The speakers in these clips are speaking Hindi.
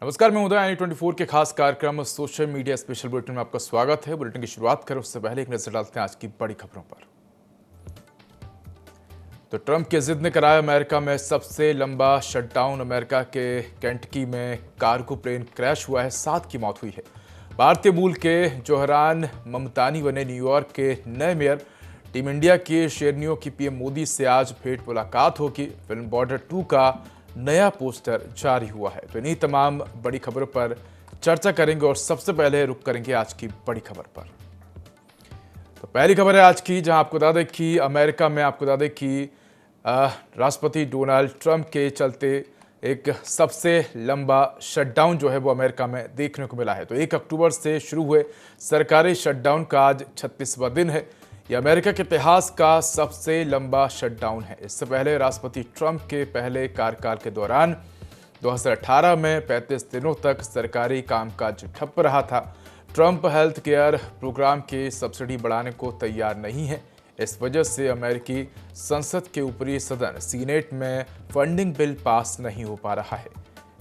नमस्कार, मैं उदय आई24 के खास कार्यक्रम सोशल मीडिया स्पेशल बुलेटिन में आपका स्वागत है। बुलेटिन की शुरुआत करें उससे पहले एक नजर डालते हैं आज की बड़ी खबरों पर। तो ट्रंप की जिद ने कराया अमेरिका में सबसे लंबा शटडाउन। अमेरिका के केंटकी में कार्गो प्लेन क्रैश हुआ है, 7 की मौत हुई है। भारतीय मूल के जोहरान ममतानी बने न्यूयॉर्क के नए मेयर। टीम इंडिया के शेरनियों की पीएम मोदी से आज भेंट मुलाकात होगी। फिल्म बॉर्डर 2 का नया पोस्टर जारी हुआ है। तो इन्हीं तमाम बड़ी खबरों पर चर्चा करेंगे और सबसे पहले रुक करेंगे आज की बड़ी खबर पर। तो पहली खबर है आज की, जहां आपको बता दें कि अमेरिका में राष्ट्रपति डोनाल्ड ट्रंप के चलते एक सबसे लंबा शटडाउन जो है वो अमेरिका में देखने को मिला है। तो 1 अक्टूबर से शुरू हुए सरकारी शटडाउन का आज 36वां दिन है। यह अमेरिका के इतिहास का सबसे लंबा शटडाउन है। इससे पहले राष्ट्रपति ट्रंप के पहले कार्यकाल के दौरान 2018 में 35 दिनों तक सरकारी कामकाज ठप रहा था। ट्रंप हेल्थ केयर प्रोग्राम की सब्सिडी बढ़ाने को तैयार नहीं है। इस वजह से अमेरिकी संसद के ऊपरी सदन सीनेट में फंडिंग बिल पास नहीं हो पा रहा है।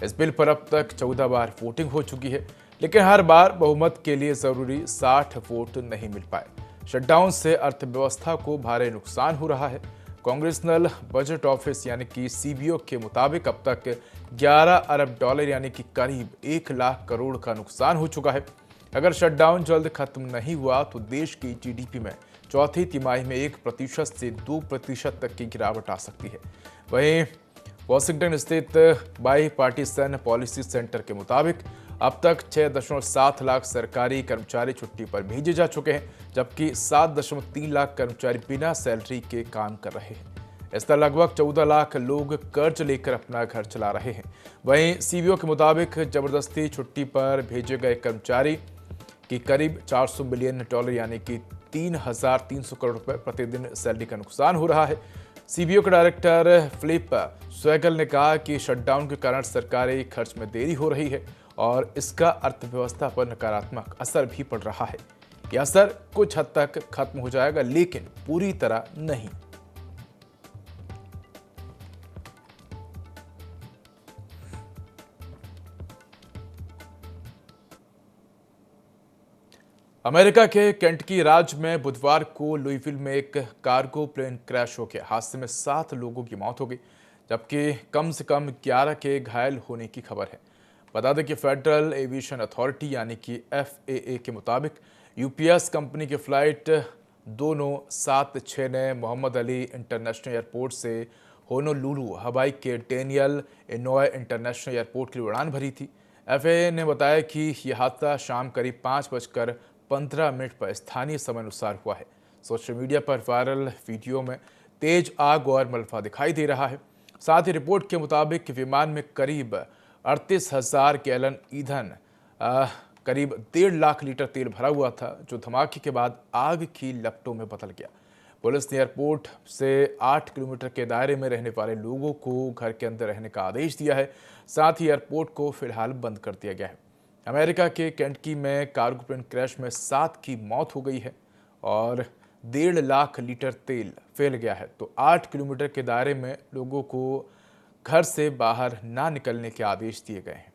इस बिल पर अब तक 14 बार वोटिंग हो चुकी है, लेकिन हर बार बहुमत के लिए जरूरी 60 वोट नहीं मिल पाए। शटडाउन से अर्थव्यवस्था को भारी नुकसान हो रहा है। कांग्रेसनल बजट ऑफिस यानी कि सीबीओ के मुताबिक अब तक 11 अरब डॉलर यानी कि करीब 1 लाख करोड़ का नुकसान हो चुका है। अगर शटडाउन जल्द खत्म नहीं हुआ तो देश की जीडीपी में चौथी तिमाही में 1% से 2% तक की गिरावट आ सकती है। वहीं वॉशिंगटन स्थित बाई पार्टीसन पॉलिसी सेंटर के मुताबिक अब तक 6.7 लाख सरकारी कर्मचारी छुट्टी पर भेजे जा चुके हैं, जबकि 7.3 लाख कर्मचारी बिना सैलरी के काम कर रहे हैं। इस तरह लगभग 14 लाख लोग कर्ज लेकर अपना घर चला रहे हैं। वहीं सीबीओ के मुताबिक जबरदस्ती छुट्टी पर भेजे गए कर्मचारी की करीब 400 मिलियन डॉलर यानी कि 3,300 करोड़ रुपए प्रतिदिन सैलरी का नुकसान हो रहा है। सीबीओ के डायरेक्टर फिलिप स्वैगल ने कहा कि शटडाउन के कारण सरकारी खर्च में देरी हो रही है और इसका अर्थव्यवस्था पर नकारात्मक असर भी पड़ रहा है। यह असर कुछ हद तक खत्म हो जाएगा, लेकिन पूरी तरह नहीं। अमेरिका के केंटकी राज्य में बुधवार को लुईविल में एक कार्गो प्लेन क्रैश हो गया। हादसे में 7 लोगों की मौत हो गई, जबकि कम से कम 11 के घायल होने की खबर है। बता दें कि फेडरल एविएशन अथॉरिटी यानी कि FAA के मुताबिक यूपीएस कंपनी की फ्लाइट 2976 ने मोहम्मद अली इंटरनेशनल एयरपोर्ट से होनोलुलु हवाई के डेनियल इनोय इंटरनेशनल एयरपोर्ट के लिए उड़ान भरी थी। FAA ने बताया कि यह हादसा शाम करीब 5:15 पर स्थानीय समय अनुसार हुआ है। सोशल मीडिया पर वायरल वीडियो में तेज आग और मलबा दिखाई दे रहा है। साथ ही रिपोर्ट के मुताबिक विमान में करीब 38,000 गैलन ईंधन करीब 1.5 लाख लीटर तेल भरा हुआ था, जो धमाके के बाद आग की लपटों में बदल गया। पुलिस ने एयरपोर्ट से 8 किलोमीटर के दायरे में रहने वाले लोगों को घर के अंदर रहने का आदेश दिया है। साथ ही एयरपोर्ट को फिलहाल बंद कर दिया गया है। अमेरिका के केंटकी में कार्गो प्लेन क्रैश में 7 की मौत हो गई है और 1.5 लाख लीटर तेल फैल गया है। तो 8 किलोमीटर के दायरे में लोगों को घर से बाहर ना निकलने के आदेश दिए गए हैं।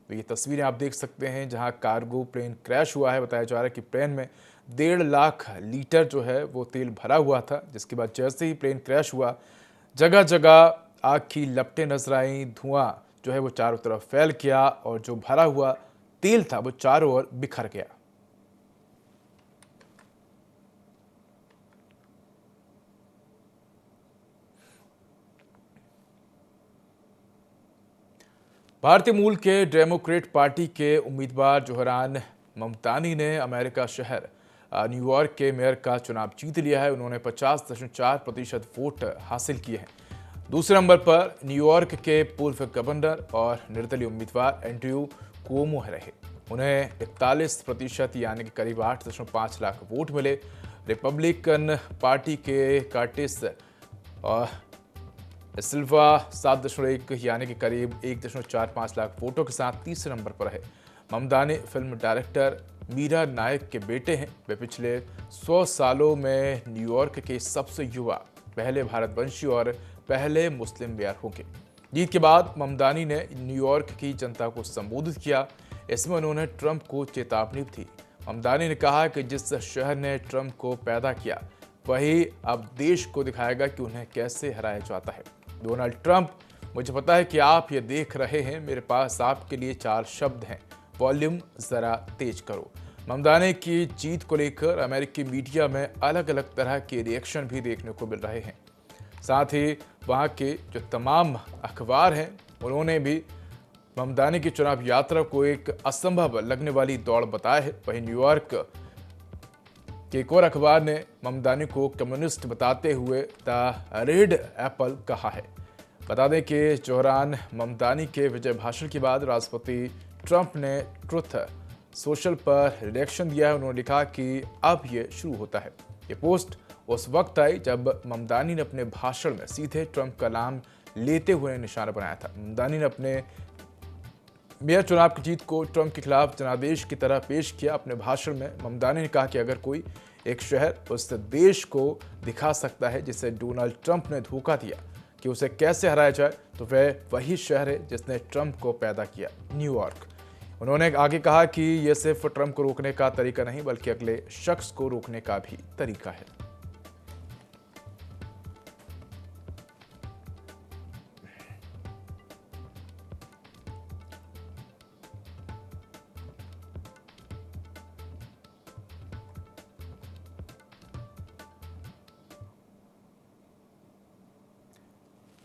तो ये तस्वीरें आप देख सकते हैं जहां कार्गो प्लेन क्रैश हुआ है। बताया जा रहा है कि प्लेन में 1.5 लाख लीटर जो है वो तेल भरा हुआ था, जिसके बाद जैसे ही प्लेन क्रैश हुआ जगह जगह आग की लपटें नजर आई। धुआं जो है वो चारों तरफ फैल गया और जो भरा हुआ तेल था वो चारों ओर बिखर गया। भारतीय मूल के डेमोक्रेट पार्टी के उम्मीदवार जोहरान ममतानी ने अमेरिका शहर न्यूयॉर्क के मेयर का चुनाव जीत लिया है। उन्होंने 50.4% वोट हासिल किए हैं। दूसरे नंबर पर न्यूयॉर्क के पूर्व गवर्नर और निर्दलीय उम्मीदवार एंड्रयू कुओमो रहे। उन्हें 41% यानी कि करीब 8.5 लाख वोट मिले। रिपब्लिकन पार्टी के कार्टिस और सिल्वा 7.1 यानी कि करीब 1.45 लाख वोटों के साथ तीसरे नंबर पर है। ममदानी फिल्म डायरेक्टर मीरा नायक के बेटे हैं। वे पिछले 100 सालों में न्यूयॉर्क के सबसे युवा, पहले भारतवंशी और पहले मुस्लिम मेयर होंगे। जीत के बाद ममदानी ने न्यूयॉर्क की जनता को संबोधित किया। इसमें उन्होंने ट्रंप को चेतावनी दी। ममदानी ने कहा कि जिस शहर ने ट्रंप को पैदा किया वही अब देश को दिखाएगा कि उन्हें कैसे हराया जाता है। डोनाल्ड ट्रंप, मुझे पता है कि आप ये देख रहे हैं, मेरे पास आपके लिए 4 शब्द हैं, वॉल्यूम जरा तेज करो। ममदानी की जीत को लेकर अमेरिकी मीडिया में अलग अलग तरह के रिएक्शन भी देखने को मिल रहे हैं। साथ ही वहाँ के जो तमाम अखबार हैं उन्होंने भी ममदानी की चुनाव यात्रा को एक असंभव लगने वाली दौड़ बताया है। वहीं न्यूयॉर्क के एक और अखबार ने ममदानी को कम्युनिस्ट बताते हुए द रेड एप्पल कहा है। बता दें कि दौरान ममदानी के विजय भाषण के बाद राष्ट्रपति ट्रंप ने ट्रुथ सोशल पर रिएक्शन दिया है। उन्होंने लिखा कि अब ये शुरू होता है। ये पोस्ट उस वक्त आई जब ममदानी ने अपने भाषण में सीधे ट्रंप का नाम लेते हुए निशाना बनाया था। ममदानी ने अपने मेयर चुनाव की जीत को ट्रंप के खिलाफ जनादेश की तरह पेश किया। अपने भाषण में ममदानी ने कहा कि अगर कोई एक शहर उस देश को दिखा सकता है जिसे डोनाल्ड ट्रंप ने धोखा दिया कि उसे कैसे हराया जाए, तो वह वही शहर है जिसने ट्रंप को पैदा किया, न्यूयॉर्क। उन्होंने आगे कहा कि यह सिर्फ ट्रंप को रोकने का तरीका नहीं बल्कि अगले शख्स को रोकने का भी तरीका है।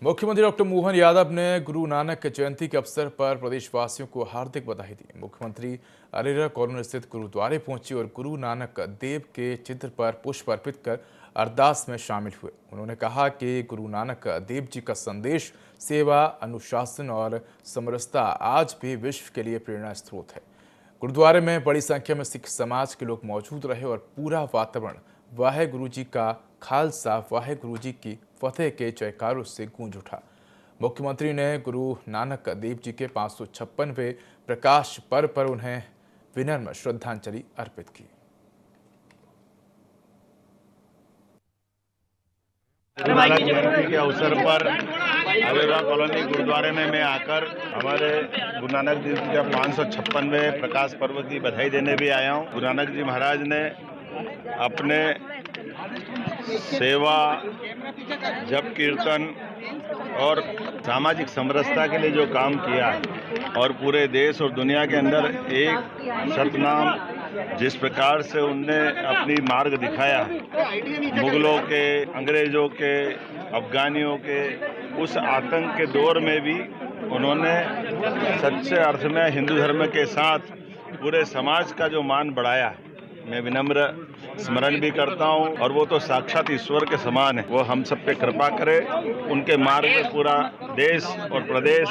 मुख्यमंत्री डॉक्टर मोहन यादव ने गुरु नानक जयंती के अवसर पर प्रदेशवासियों को हार्दिक बधाई दी। मुख्यमंत्री अरेरा कॉलोनी स्थित गुरुद्वारे पहुंचे और गुरु नानक देव के चित्र पर पुष्प अर्पित कर अरदास में शामिल हुए। उन्होंने कहा कि गुरु नानक देव जी का संदेश सेवा, अनुशासन और समरसता आज भी विश्व के लिए प्रेरणा स्रोत है। गुरुद्वारे में बड़ी संख्या में सिख समाज के लोग मौजूद रहे और पूरा वातावरण वाहे गुरु जी का खालसा, वाहे गुरु जी की फतेह के जयकारों से गूंज उठा। मुख्यमंत्री ने गुरु नानक देव जी के 556वें प्रकाश पर्व पर उन्हें विनम्र श्रद्धांजलि अर्पित की। गुरु नानक जयंती के अवसर पर अरेरा कॉलोनी गुरुद्वारे में मैं आकर हमारे गुरु नानक देव जी का 556वें प्रकाश पर्व की बधाई देने भी आया हूँ। गुरु नानक जी महाराज ने अपने सेवा, जप कीर्तन और सामाजिक समरसता के लिए जो काम किया और पूरे देश और दुनिया के अंदर एक सतनाम जिस प्रकार से उनने अपनी मार्ग दिखाया, मुगलों के, अंग्रेजों के, अफगानियों के उस आतंक के दौर में भी उन्होंने सच्चे अर्थ में हिंदू धर्म के साथ पूरे समाज का जो मान बढ़ाया, मैं विनम्र स्मरण भी करता हूं। और वो तो साक्षात ईश्वर के समान है। वो हम सब पे कृपा करे, उनके मार्ग में पूरा देश और प्रदेश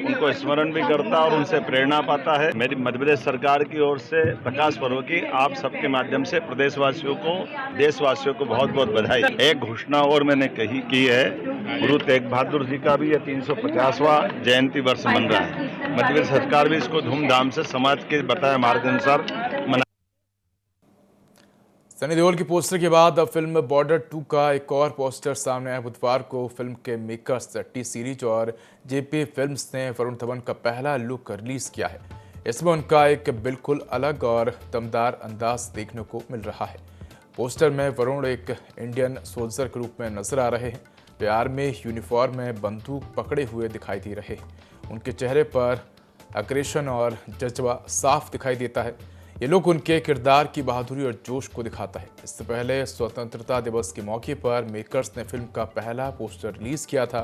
उनको स्मरण भी करता और उनसे प्रेरणा पाता है। मेरी मध्य प्रदेश सरकार की ओर से प्रकाश पर्व की आप सबके माध्यम से प्रदेशवासियों को, देशवासियों को बहुत बहुत बधाई। एक घोषणा और मैंने की है, गुरु तेग बहादुर जी का भी यह 350वां जयंती वर्ष मन रहा है। मध्य प्रदेश सरकार भी इसको धूमधाम से समाज के बताए मार्ग अनुसार मना। सनी देओल की पोस्टर के बाद अब फिल्म बॉर्डर 2 का एक और पोस्टर सामने आया। बुधवार को फिल्म के मेकर्स टी सीरीज और जेपी फिल्म्स ने वरुण धवन का पहला लुक रिलीज किया है। इसमें उनका एक बिल्कुल अलग और दमदार अंदाज देखने को मिल रहा है। पोस्टर में वरुण एक इंडियन सोल्जर के रूप में नजर आ रहे हैं। वे आर्मी यूनिफॉर्म में बंदूक पकड़े हुए दिखाई दे रहे हैं। उनके चेहरे पर अग्रेशन और जज्बा साफ दिखाई देता है। ये लुक उनके किरदार की बहादुरी और जोश को दिखाता है। इससे पहले स्वतंत्रता दिवस के मौके पर मेकर्स ने फिल्म का पहला पोस्टर रिलीज किया था।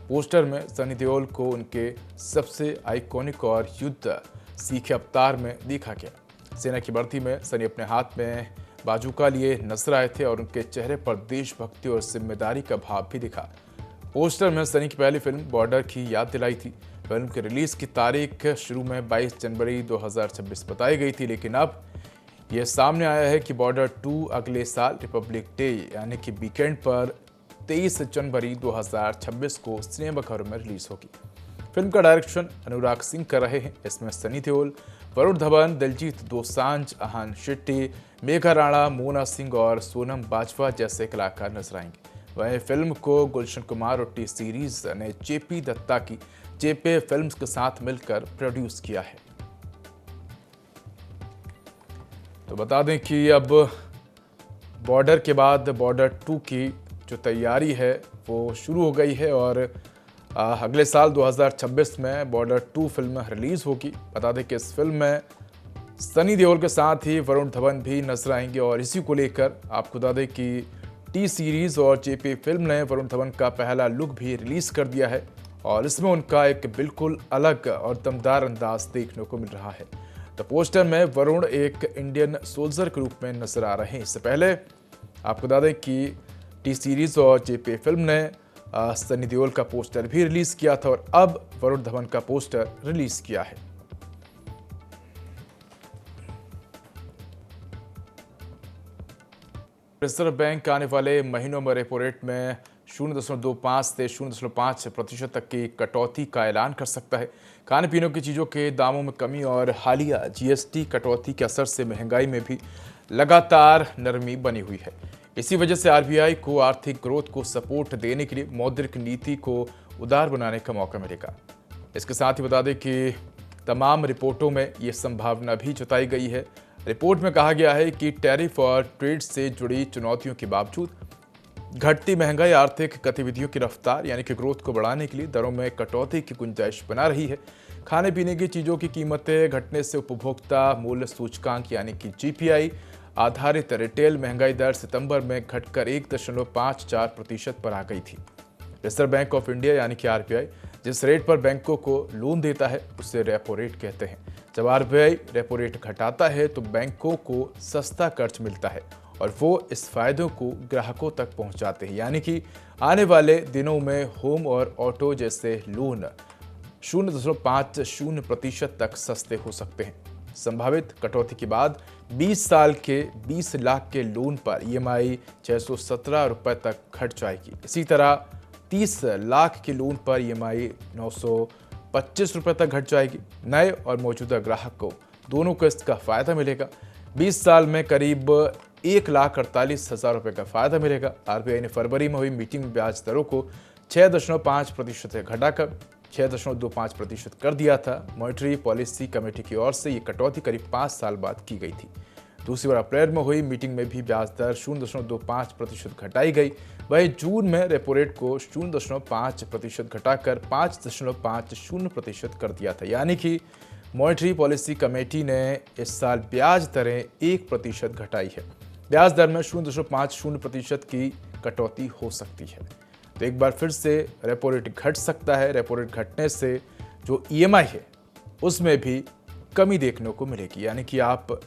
पोस्टर में सनी देओल को उनके सबसे आइकॉनिक और युद्ध सीखे अवतार में देखा गया। सेना की वर्दी में सनी अपने हाथ में बाजूका लिए नजर आए थे और उनके चेहरे पर देशभक्ति और जिम्मेदारी का भाव भी दिखा। पोस्टर में सनी की पहली फिल्म बॉर्डर की याद दिलाई थी। फिल्म के रिलीज की तारीख शुरू में 22 जनवरी 2026 बताई गई थी, लेकिन अब यह सामने आया है कि बॉर्डर 2 अगले साल रिपब्लिक डे यानी कि वीकेंड पर 23 जनवरी 2026 को सिनेमाघरों में रिलीज होगी। फिल्म का डायरेक्शन अनुराग सिंह कर रहे हैं। इसमें सनी देओल, वरुण धवन, दिलजीत दोसांझ, आहान शेट्टी, मेघा राणा, मोना सिंह और सोनम बाजवा जैसे कलाकार नजर आएंगे। वहीं फिल्म को गुलशन कुमार और टी सीरीज ने जेपी दत्ता की जेपे फिल्म्स के साथ मिलकर प्रोड्यूस किया है। तो बता दें कि अब बॉर्डर के बाद बॉर्डर 2 की जो तैयारी है वो शुरू हो गई है और अगले साल 2026 में बॉर्डर 2 फिल्म रिलीज होगी। बता दें कि इस फिल्म में सनी देओल के साथ ही वरुण धवन भी नजर आएंगे और इसी को लेकर आपको बता दें कि टी सीरीज और जेपी फिल्म ने वरुण धवन का पहला लुक भी रिलीज कर दिया है और इसमें उनका एक बिल्कुल अलग और दमदार अंदाज देखने को मिल रहा है। तो पोस्टर में वरुण एक इंडियन सोल्जर के रूप में नजर आ रहे हैं। इससे पहले आपको बता दें कि टी सीरीज और जेपी फिल्म ने सनी देओल का पोस्टर भी रिलीज किया था और अब वरुण धवन का पोस्टर रिलीज किया है। रिजर्व बैंक आने वाले महीनों में रेपो रेट में 0.25 से 0.5% तक की कटौती का ऐलान कर सकता है। खाने पीने की चीज़ों के दामों में कमी और हालिया जीएसटी कटौती के असर से महंगाई में भी लगातार नरमी बनी हुई है। इसी वजह से आरबीआई को आर्थिक ग्रोथ को सपोर्ट देने के लिए मौद्रिक नीति को उदार बनाने का मौका मिलेगा। इसके साथ ही बता दें कि तमाम रिपोर्टों में ये संभावना भी जताई गई है। रिपोर्ट में कहा गया है कि टैरिफ और ट्रेड से जुड़ी चुनौतियों के बावजूद घटती महंगाई आर्थिक गतिविधियों की रफ्तार यानी कि ग्रोथ को बढ़ाने के लिए दरों में कटौती की गुंजाइश बना रही है। खाने पीने की चीज़ों की कीमतें घटने से उपभोक्ता मूल्य सूचकांक यानी कि जीपीआई आधारित रिटेल महंगाई दर सितंबर में घटकर 1.54% पर आ गई थी। रिजर्व बैंक ऑफ इंडिया यानी कि आरबीआई जिस रेट पर बैंकों को लोन देता है उसे रेपो रेट कहते हैं। जब आरबीआई रेपो रेट घटाता है तो बैंकों को सस्ता कर्ज मिलता है और वो इस फायदों को ग्राहकों तक पहुंचाते हैं, यानी कि आने वाले दिनों में होम और ऑटो जैसे लोन 0.50% तक सस्ते हो सकते हैं। संभावित कटौती के बाद 20 साल के 20 लाख के लोन पर ईएमआई 617 रुपए तक घट जाएगी। इसी तरह 30 लाख के लोन पर ईएमआई 925 रुपए तक घट जाएगी। नए और मौजूदा ग्राहक को दोनों को इसका फायदा मिलेगा। 20 साल में करीब 1,48,000 रुपए का फायदा मिलेगा। आरबीआई ने फरवरी में हुई मीटिंग में ब्याज दरों को 6.5% से घटाकर 6.25% कर दिया था। मॉनेटरी पॉलिसी कमेटी की ओर से ये कटौती करीब 5 साल बाद की गई थी। दूसरी बार अप्रैल में हुई मीटिंग में भी ब्याज दर 0.25% घटाई गई। वहीं जून में रेपो रेट को 0.5% घटाकर 5.50% कर दिया था, यानी कि मॉनेटरी पॉलिसी कमेटी ने इस साल ब्याज दरें 1% घटाई है। ब्याज दर में 0.50% की कटौती हो सकती है। तो एक बार फिर से रेपो रेट घट सकता है। रेपो रेट घटने से जो ईएमआई है उसमें भी कमी देखने को मिलेगी, यानी कि आप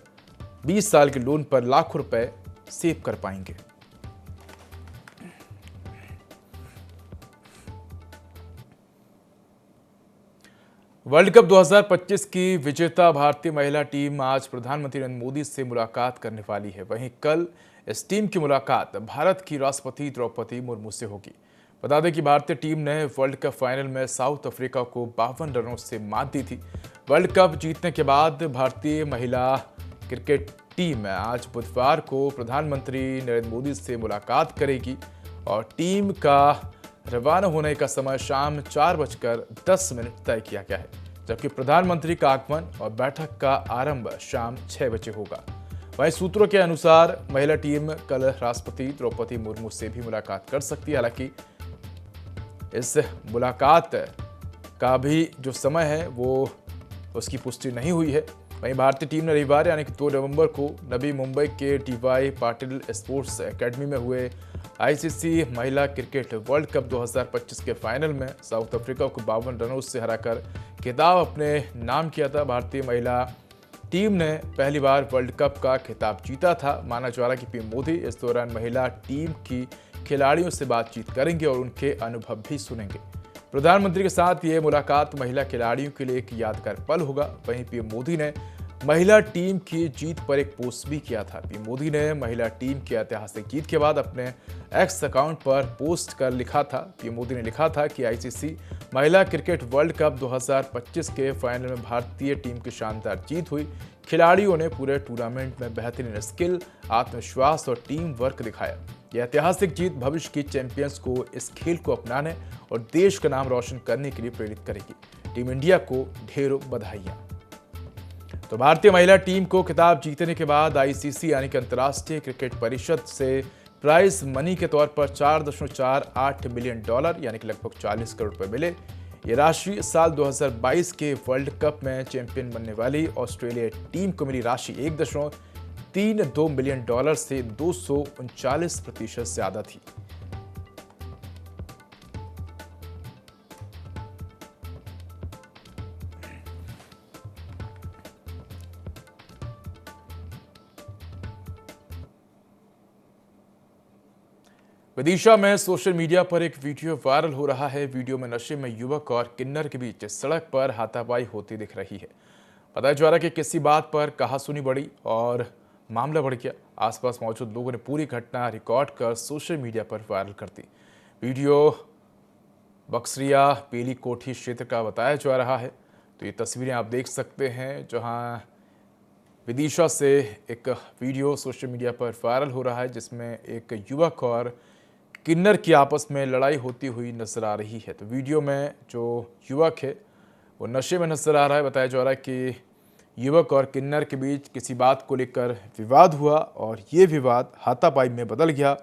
20 साल के लोन पर लाखों रुपए सेव कर पाएंगे। वर्ल्ड कप 2025 की विजेता भारतीय महिला टीम आज प्रधानमंत्री नरेंद्र मोदी से मुलाकात करने वाली है। वहीं कल इस टीम की मुलाकात भारत की राष्ट्रपति द्रौपदी मुर्मू से होगी। बता दें कि भारतीय टीम ने वर्ल्ड कप फाइनल में साउथ अफ्रीका को 52 रनों से मात दी थी। वर्ल्ड कप जीतने के बाद भारतीय महिला क्रिकेट टीम आज बुधवार को प्रधानमंत्री नरेंद्र मोदी से मुलाकात करेगी और टीम का रवाना होने का समय शाम 4:10 तय किया गया है, जबकि प्रधानमंत्री का आगमन और बैठक का आरंभ शाम 6 बजे होगा। वहीं सूत्रों के अनुसार महिला टीम कल राष्ट्रपति द्रौपदी मुर्मू से भी मुलाकात कर सकती है। हालांकि इस मुलाकात का भी जो समय है वो उसकी पुष्टि नहीं हुई है। वहीं भारतीय टीम ने रविवार यानी कि 2 नवंबर को नवी मुंबई के डीवाई पाटिल स्पोर्ट्स एकेडमी में हुए आईसीसी महिला क्रिकेट वर्ल्ड कप 2025 के फाइनल में साउथ अफ्रीका को 52 रनों से हराकर खिताब अपने नाम किया था। भारतीय महिला टीम ने पहली बार वर्ल्ड कप का खिताब जीता था। माना जा रहा है कि पीएम मोदी इस दौरान महिला टीम की खिलाड़ियों से बातचीत करेंगे और उनके अनुभव भी सुनेंगे। प्रधानमंत्री के साथ ये मुलाकात महिला खिलाड़ियों के लिए एक यादगार पल होगा। वहीं पीएम मोदी ने महिला टीम की जीत पर एक पोस्ट भी किया था। पीएम मोदी ने महिला टीम की ऐतिहासिक जीत के बाद अपने एक्स अकाउंट पर पोस्ट कर लिखा था। पीएम मोदी ने लिखा था कि आईसीसी महिला क्रिकेट वर्ल्ड कप 2025 के फाइनल में भारतीय टीम की शानदार जीत हुई। खिलाड़ियों ने पूरे टूर्नामेंट में बेहतरीन स्किल, आत्मविश्वास और टीम वर्क दिखाया। यह ऐतिहासिक जीत भविष्य की चैंपियंस को इस खेल को अपनाने और देश का नाम रोशन करने के लिए प्रेरित करेगी। टीम इंडिया को ढेरों बधाइयां। तो भारतीय महिला टीम को खिताब जीतने के बाद आईसीसी यानी कि अंतर्राष्ट्रीय क्रिकेट परिषद से प्राइज मनी के तौर पर $4.48 मिलियन यानी कि लगभग 40 करोड़ रुपए मिले। ये राशि साल 2022 के वर्ल्ड कप में चैंपियन बनने वाली ऑस्ट्रेलिया टीम को मिली राशि $1.32 मिलियन से 239% ज्यादा थी। विदिशा में सोशल मीडिया पर एक वीडियो वायरल हो रहा है। वीडियो में नशे में युवक और किन्नर के बीच सड़क पर हाथापाई होती दिख रही है। बताया जा रहा है कि किसी बात पर कहासुनी बढ़ी और मामला बढ़ गया। आसपास मौजूद लोगों ने पूरी घटना रिकॉर्ड कर सोशल मीडिया पर वायरल कर दी। वीडियो बक्सरिया पेली कोठी क्षेत्र का बताया जा रहा है। तो ये तस्वीरें आप देख सकते हैं, जहां विदिशा से एक वीडियो सोशल मीडिया पर वायरल हो रहा है, जिसमें एक युवक और किन्नर की आपस में लड़ाई होती हुई नजर आ रही है। तो वीडियो में जो युवक है वो नशे में नजर आ रहा है। बताया जा रहा है कि युवक और किन्नर के बीच किसी बात को लेकर विवाद हुआ और ये विवाद हाथापाई में बदल गया।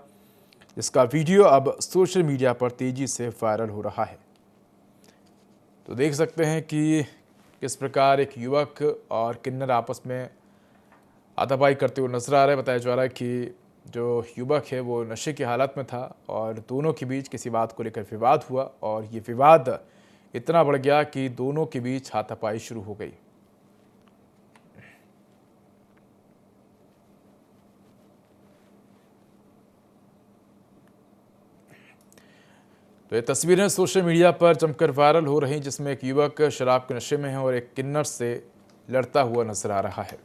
इसका वीडियो अब सोशल मीडिया पर तेजी से वायरल हो रहा है। तो देख सकते हैं कि किस प्रकार एक युवक और किन्नर आपस में हाथापाई करते हुए नजर आ रहे हैं। बताया जा रहा है कि जो युवक है वो नशे की हालत में था और दोनों के बीच किसी बात को लेकर विवाद हुआ और ये विवाद इतना बढ़ गया कि दोनों के बीच हाथापाई शुरू हो गई। तो ये तस्वीरें सोशल मीडिया पर जमकर वायरल हो रही हैं, जिसमें एक युवक शराब के नशे में है और एक किन्नर से लड़ता हुआ नजर आ रहा है।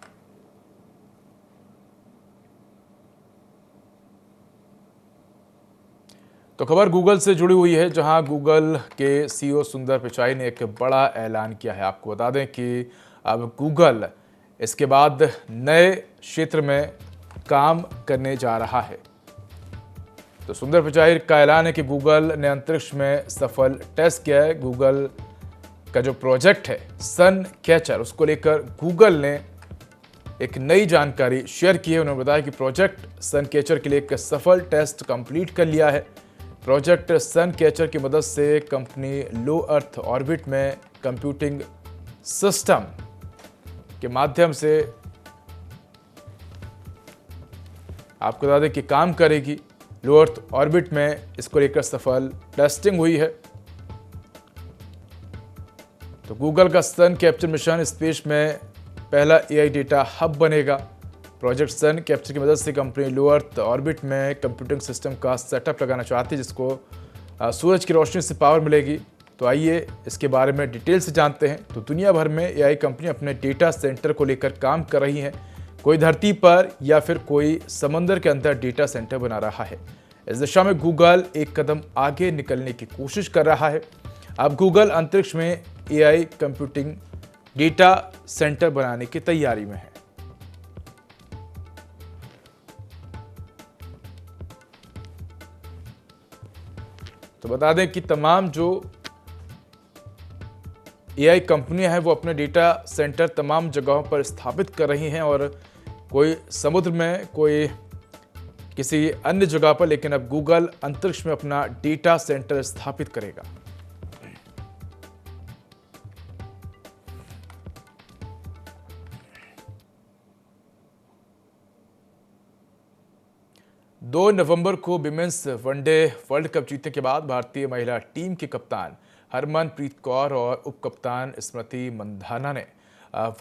तो खबर गूगल से जुड़ी हुई है, जहां गूगल के सीईओ सुंदर पिचाई ने एक बड़ा ऐलान किया है। आपको बता दें कि अब गूगल इसके बाद नए क्षेत्र में काम करने जा रहा है। तो सुंदर पिचाई का ऐलान है कि गूगल ने अंतरिक्ष में सफल टेस्ट किया है। गूगल का जो प्रोजेक्ट है सन कैचर, उसको लेकर गूगल ने एक नई जानकारी शेयर की है। उन्होंने बताया कि प्रोजेक्ट सन कैचर के लिए एक सफल टेस्ट कंप्लीट कर लिया है। प्रोजेक्ट सन कैचर की मदद से कंपनी लो अर्थ ऑर्बिट में कंप्यूटिंग सिस्टम के माध्यम से आपको बता दें कि काम करेगी। लो अर्थ ऑर्बिट में इसको लेकर सफल टेस्टिंग हुई है। तो गूगल का सन कैप्चर मिशन स्पेस में पहला एआई डेटा हब बनेगा। प्रोजेक्ट सन कैप्चर की मदद से कंपनी लो अर्थ ऑर्बिट में कंप्यूटिंग सिस्टम का सेटअप लगाना चाहती है, जिसको सूरज की रोशनी से पावर मिलेगी। तो आइए इसके बारे में डिटेल से जानते हैं। तो दुनिया भर में एआई कंपनी अपने डेटा सेंटर को लेकर काम कर रही हैं। कोई धरती पर या फिर कोई समंदर के अंदर डेटा सेंटर बना रहा है। इस दिशा में गूगल एक कदम आगे निकलने की कोशिश कर रहा है। अब गूगल अंतरिक्ष में एआई कंप्यूटिंग डेटा सेंटर बनाने की तैयारी में है। तो बता दें कि तमाम जो एआई कंपनियां हैं वो अपने डेटा सेंटर तमाम जगहों पर स्थापित कर रही हैं, और कोई समुद्र में, कोई किसी अन्य जगह पर, लेकिन अब गूगल अंतरिक्ष में अपना डेटा सेंटर स्थापित करेगा। दो नवंबर को विमेंस वनडे वर्ल्ड कप जीतने के बाद भारतीय महिला टीम के कप्तान हरमनप्रीत कौर और उप कप्तान स्मृति मंधाना ने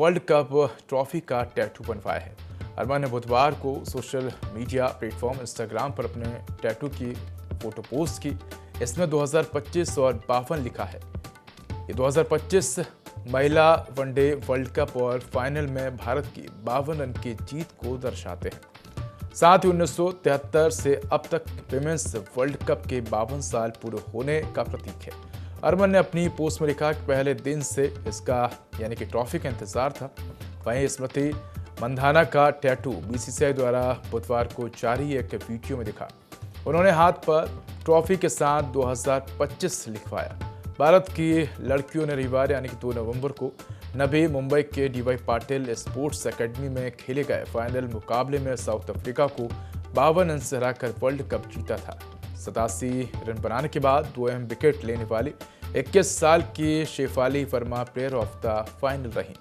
वर्ल्ड कप ट्रॉफी का टैटू बनवाया है। हरमन ने बुधवार को सोशल मीडिया प्लेटफॉर्म इंस्टाग्राम पर अपने टैटू की फोटो पोस्ट की। इसमें 2025 और 52 लिखा है। ये 2025 महिला वनडे वर्ल्ड कप और फाइनल में भारत की 52 रन की जीत को दर्शाते हैं। साथ ही 1973 से अब तक विमेंस वर्ल्ड कप के 52 साल पूरे होने का प्रतीक है। हरमन ने अपनी पोस्ट में लिखा कि पहले दिन से इसका यानी कि ट्रॉफी का इंतजार था। वहीं स्मृति मंधाना का टैटू बीसीसीआई द्वारा बुधवार को जारी एक वीडियो में दिखा। उन्होंने हाथ पर ट्रॉफी के साथ 2025 लिखवाया। भारत की लड़कियों ने रविवार यानी कि 2 नवंबर को नवी मुंबई के डीवाई पाटिल स्पोर्ट्स एकेडमी में खेले गए फाइनल मुकाबले में साउथ अफ्रीका को 52 रन से हराकर वर्ल्ड कप जीता था। 87 रन बनाने के बाद 2 अहम विकेट लेने वाली 21 साल की Shafali Verma player of the final रहीं।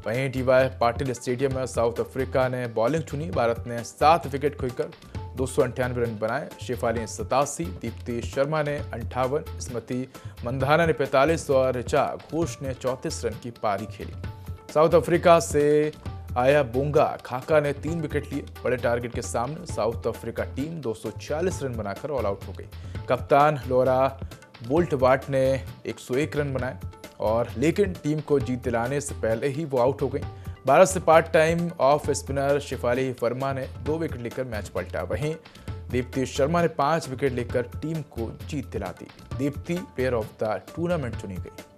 वहीं डीवाई पाटिल स्टेडियम में साउथ अफ्रीका ने बॉलिंग चुनी। भारत ने 7 विकेट खोकर 298 रन बनाए। शेफाली ने 87, दीप्ति शर्मा ने 58, स्मृति मंधाना ने 45 और ऋचा घोष ने 34 रन की पारी खेली। साउथ अफ्रीका से आया बोंगा खाका ने 3 विकेट लिए। बड़े टारगेट के सामने साउथ अफ्रीका टीम 240 रन बनाकर ऑल आउट हो गई। कप्तान लोरा बोल्टवाट ने 101 रन बनाए और लेकिन टीम को जीत दिलाने से पहले ही वो आउट हो गई। भारत से part time off spinner Shafali Verma ने 2 विकेट लेकर मैच पलटा। वहीं दीप्ति शर्मा ने 5 विकेट लेकर टीम को जीत दिला दी। Deepti player of the tournament चुनी गई।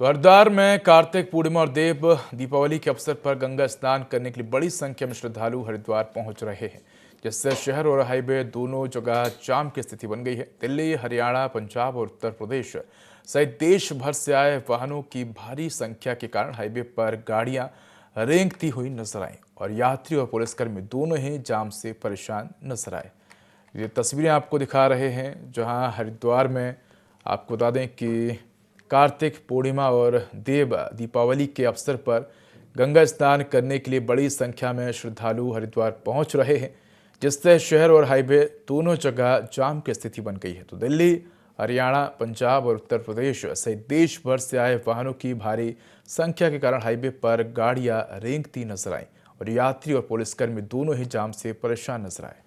तो हरिद्वार में कार्तिक पूर्णिमा और देव दीपावली के अवसर पर गंगा स्नान करने के लिए बड़ी संख्या में श्रद्धालु हरिद्वार पहुंच रहे हैं, जिससे शहर और हाईवे दोनों जगह जाम की स्थिति बन गई है। दिल्ली, हरियाणा, पंजाब और उत्तर प्रदेश सहित देश भर से आए वाहनों की भारी संख्या के कारण हाईवे पर गाड़ियां रेंगती हुई नजर आई और यात्री और पुलिसकर्मी दोनों ही जाम से परेशान नजर आए। ये तस्वीरें आपको दिखा रहे हैं, जहां हरिद्वार में आपको बता दें कि कार्तिक पूर्णिमा और देव दीपावली के अवसर पर गंगा स्नान करने के लिए बड़ी संख्या में श्रद्धालु हरिद्वार पहुंच रहे हैं, जिससे शहर और हाईवे दोनों जगह जाम की स्थिति बन गई है। तो दिल्ली, हरियाणा, पंजाब और उत्तर प्रदेश सहित देश भर से आए वाहनों की भारी संख्या के कारण हाईवे पर गाड़ियां रेंगती नजर आई और यात्री और पुलिसकर्मी दोनों ही जाम से परेशान नजर आए।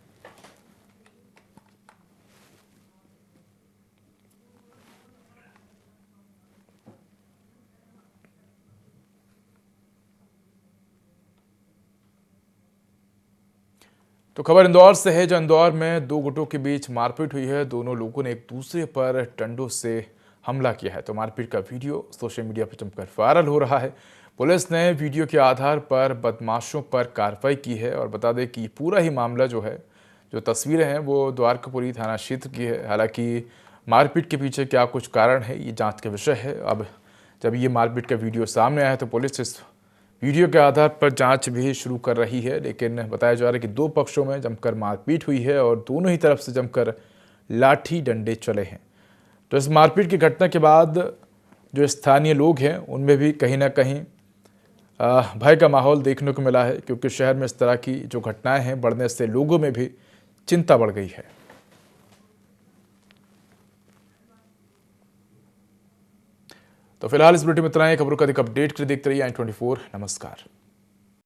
तो खबर इंदौर से है, जहां इंदौर में 2 गुटों के बीच मारपीट हुई है। दोनों लोगों ने एक दूसरे पर डंडों से हमला किया है। तो मारपीट का वीडियो सोशल मीडिया पर जमकर वायरल हो रहा है। पुलिस ने वीडियो के आधार पर बदमाशों पर कार्रवाई की है और बता दें कि पूरा ही मामला जो तस्वीरें हैं वो द्वारकापुरी थाना क्षेत्र की है। हालांकि मारपीट के पीछे क्या कुछ कारण है, ये जाँच का विषय है। अब जब ये मारपीट का वीडियो सामने आया है तो पुलिस इस वीडियो के आधार पर जांच भी शुरू कर रही है, लेकिन बताया जा रहा है कि 2 पक्षों में जमकर मारपीट हुई है और दोनों ही तरफ से जमकर लाठी डंडे चले हैं। तो इस मारपीट की घटना के बाद जो स्थानीय लोग हैं उनमें भी कहीं ना कहीं भय का माहौल देखने को मिला है, क्योंकि शहर में इस तरह की जो घटनाएं हैं बढ़ने से लोगों में भी चिंता बढ़ गई है। तो फिलहाल इस बुलेटिन में इतना ही। खबरों का अधिक अपडेट के लिए देखते रहिए i24। नमस्कार।